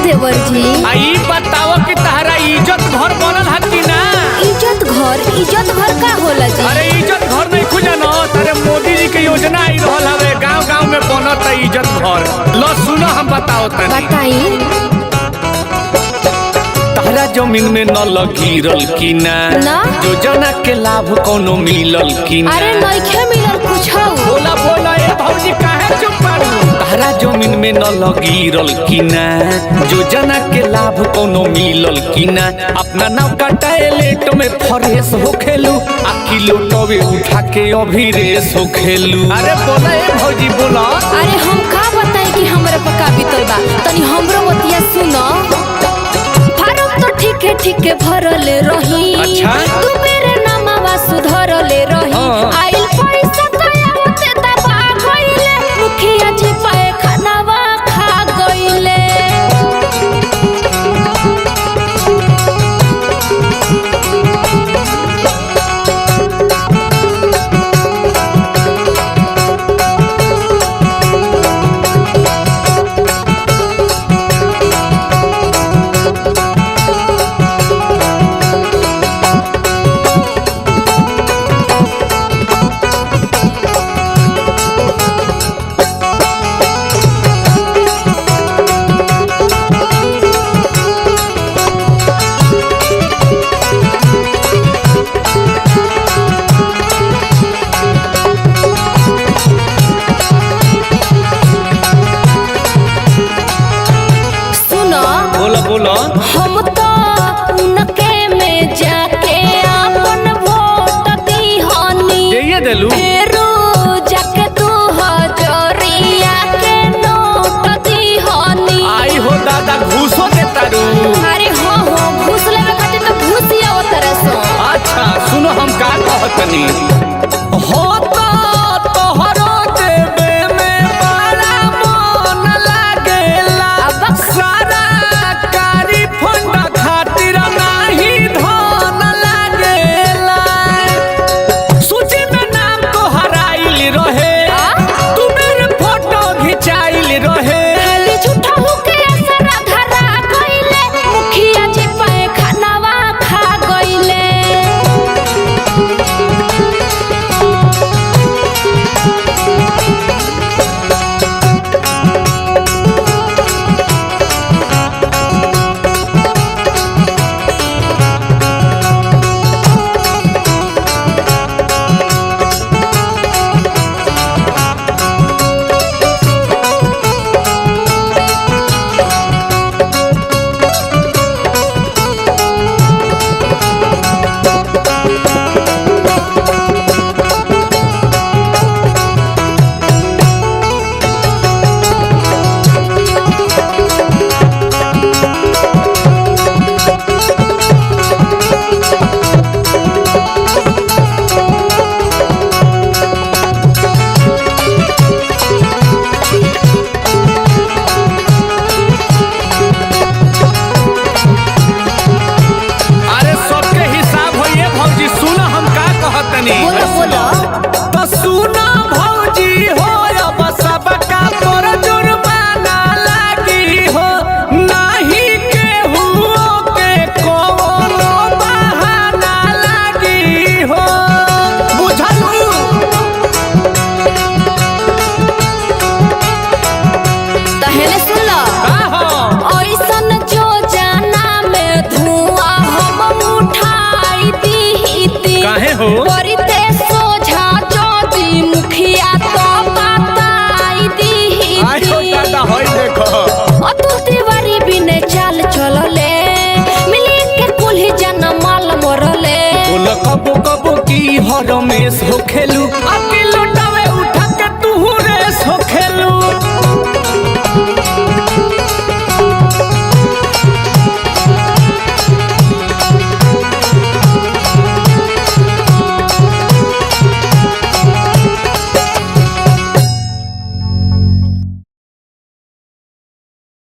देवर जी आई बताओ कि तहरा इज्जत घर बनल है कि ना? इज्जत घर का होला जी? अरे इज्जत घर नहीं खुजा न तारे मोदी जी के योजना आई रहल हवे गांव-गांव में बनत है इज्जत घर। लो सुनो हम बताओ तनी। बताई। तहरा जमीन में न लगिरल कि ना? योजना के लाभ कोनो मिलल कि ना? अरे नइखे मिलल कुछ। बोला बोला ए भौजी काहे चुप बारू? तहरा जमीन में न लगिरल कि ना? योजना के लाभ कोनो मिलल कि ना? अपना नाव का टॉयलेट में फ्रेश होखेलू आ किलो टवे उठा के अभी रेस होखेलू। अरे बोला ए भौजी बोला। अरे हम का बताई कि हमरा पका बीतल बा, तनी हमरो बतिया सुनो। फार्म तो ठीक भरल रही। अच्छा तू मेरे नामवा सुधरले रही। आइल पैसा तो आवते दबा गइले, मुखिया जी पाए खानावा खा गइले। बोला हम तो उनके में जाके अपन वोट दीहनी। ये देलू फेरू जाके तू हजरिया के नोट दीहनी। आई हो दादा घूसो देता रू। अरे हो घूस लेवे खातिर तो घूसिया होतरे सो। अच्छा सुनो हम का कहतनी। हो तो तोहरो देवे में बड़ा मन लागेला। सारा कारी फंड खातिर नाही धन लागेला। सूची में नाम तोहर आइल रहे, तू मेरे फोटो घिंचाइल रहे। खाली झूठा होके असरा धरा गइले, मुखिया जी पाए खानावा खा गइले। बोलो तो सुना भौजी हो अब सबका तोर जुर्माना लागी हो। नहीं केहू के कोनो बहाना लागी हो। बुझलू तहने सुन लो। ऐसन जो जाना में धुआं हम उठाई दी। काहे हो?